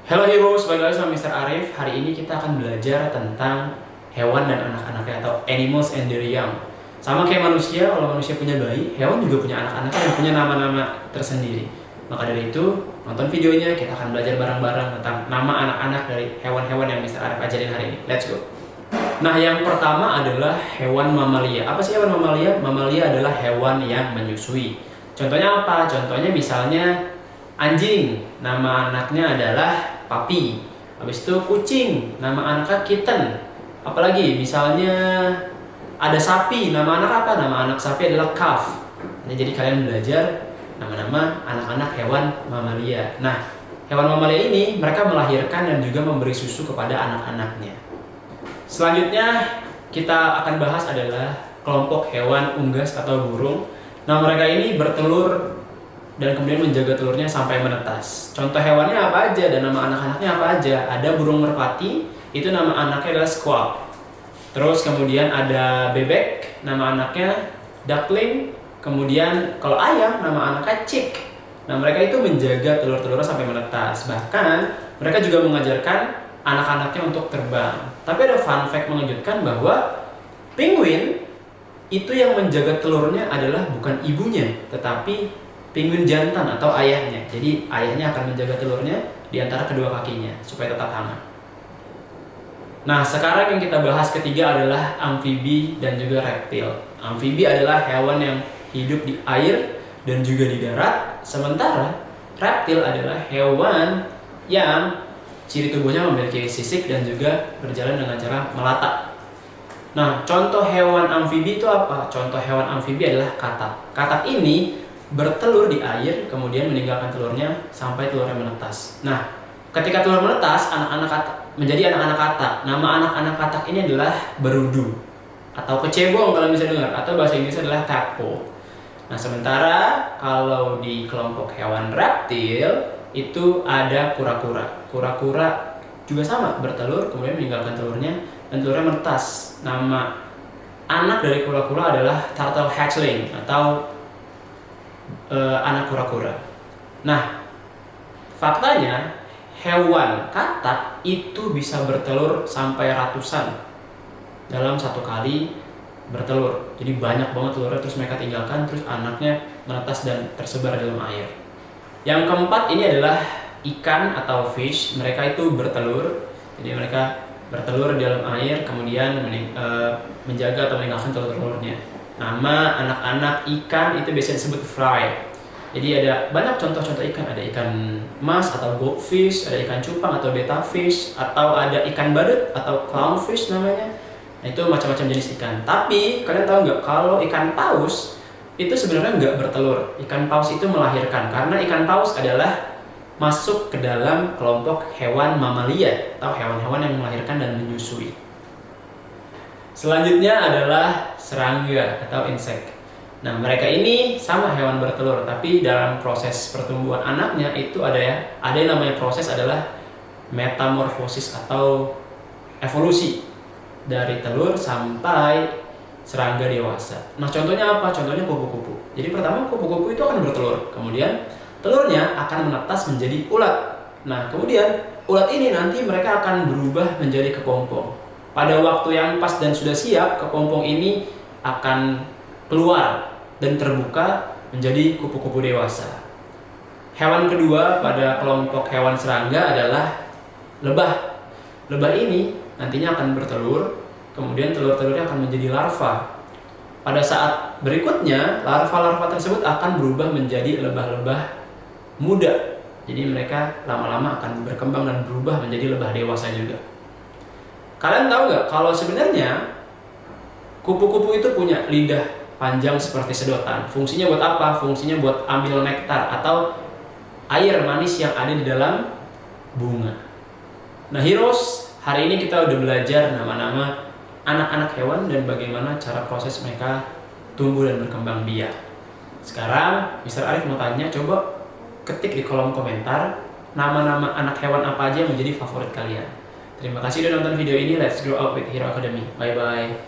Halo Heroes, balik lagi sama Mr. Arif. Hari ini kita akan belajar tentang hewan dan anak-anaknya atau animals and their young. Sama kayak manusia, kalau manusia punya bayi, hewan juga punya anak-anaknya yang punya nama-nama tersendiri. Maka dari itu, nonton videonya, kita akan belajar bareng-bareng tentang nama anak-anak dari hewan-hewan yang Mr. Arif ajarin hari ini. Let's go! Nah, yang pertama adalah hewan mamalia. Apa sih hewan mamalia? Mamalia adalah hewan yang menyusui. Contohnya apa? Contohnya misalnya anjing, nama anaknya adalah Papi. Habis itu kucing, nama anaknya Kitten. Apalagi misalnya ada sapi, nama anak apa? Nama anak sapi adalah Calf. Nah, jadi kalian belajar nama-nama anak-anak hewan mamalia. Nah, hewan mamalia ini mereka melahirkan dan juga memberi susu kepada anak-anaknya. Selanjutnya kita akan bahas adalah kelompok hewan unggas atau burung. Nah, mereka ini bertelur dan kemudian menjaga telurnya sampai menetas. Contoh hewannya apa aja dan nama anak-anaknya apa aja? Ada burung merpati, itu nama anaknya adalah squawk. Terus kemudian ada bebek, nama anaknya duckling. Kemudian kalau ayam, nama anaknya chick. Nah, mereka itu menjaga telur-telurnya sampai menetas. Bahkan mereka juga mengajarkan anak-anaknya untuk terbang. Tapi ada fun fact mengejutkan bahwa penguin itu yang menjaga telurnya adalah bukan ibunya, tetapi penguin jantan atau ayahnya. Jadi ayahnya akan menjaga telurnya di antara kedua kakinya supaya tetap hangat. Nah, sekarang yang kita bahas ketiga adalah amfibi dan juga reptil. Amfibi adalah hewan yang hidup di air dan juga di darat, sementara reptil adalah hewan yang ciri tubuhnya memiliki sisik dan juga berjalan dengan cara melata. Nah, contoh hewan amfibi itu apa? Contoh hewan amfibi adalah katak. Katak ini bertelur di air, kemudian meninggalkan telurnya sampai telurnya menetas. Nah, ketika telur menetas, anak-anak katak menjadi anak-anak katak. Nama anak-anak katak ini adalah berudu atau kecebong kalau bisa dengar, atau bahasa Inggrisnya adalah tadpole. Nah, sementara kalau di kelompok hewan reptil itu ada kura-kura. Kura-kura juga sama, bertelur kemudian meninggalkan telurnya dan telurnya menetas. Nama anak dari kura-kura adalah turtle hatchling atau anak kura-kura. Nah, faktanya hewan katak itu bisa bertelur sampai ratusan dalam satu kali bertelur. Jadi banyak banget telurnya, terus mereka tinggalkan, terus anaknya menetas dan tersebar dalam air. Yang keempat ini adalah ikan atau fish. Mereka itu bertelur. Jadi mereka bertelur di dalam air, kemudian menjaga atau meninggalkan telur-telurnya. Nama anak-anak ikan itu biasanya disebut fry. Jadi ada banyak contoh-contoh ikan. Ada ikan mas atau goldfish, ada ikan cupang atau betta fish, atau ada ikan badut atau clownfish namanya. Nah, itu macam-macam jenis ikan. Tapi kalian tahu nggak kalau ikan paus itu sebenarnya nggak bertelur. Ikan paus itu melahirkan, karena ikan paus adalah masuk ke dalam kelompok hewan mamalia atau hewan-hewan yang melahirkan dan menyusui. Selanjutnya adalah serangga atau insek. Nah, mereka ini sama hewan bertelur, tapi dalam proses pertumbuhan anaknya itu ada yang namanya proses adalah metamorfosis atau evolusi dari telur sampai serangga dewasa. Nah, contohnya apa? Contohnya kupu-kupu. Jadi pertama kupu-kupu itu akan bertelur, kemudian telurnya akan menetas menjadi ulat. Nah, kemudian ulat ini nanti mereka akan berubah menjadi kepompong. Pada waktu yang pas dan sudah siap, kepompong ini akan keluar dan terbuka menjadi kupu-kupu dewasa. Hewan kedua pada kelompok hewan serangga adalah lebah. Lebah ini nantinya akan bertelur, kemudian telur-telurnya akan menjadi larva. Pada saat berikutnya, larva-larva tersebut akan berubah menjadi lebah-lebah muda. Jadi mereka lama-lama akan berkembang dan berubah menjadi lebah dewasa juga. Kalian tahu nggak kalau sebenarnya kupu-kupu itu punya lidah panjang seperti sedotan. Fungsinya buat apa? Fungsinya buat ambil nektar atau air manis yang ada di dalam bunga. Nah, Heroes, hari ini kita udah belajar nama-nama anak-anak hewan dan bagaimana cara proses mereka tumbuh dan berkembang biak. Sekarang Mr. Arif mau tanya, coba ketik di kolom komentar nama-nama anak hewan apa aja yang menjadi favorit kalian. Terima kasih udah nonton video ini. Let's grow up with Hero Academy. Bye bye.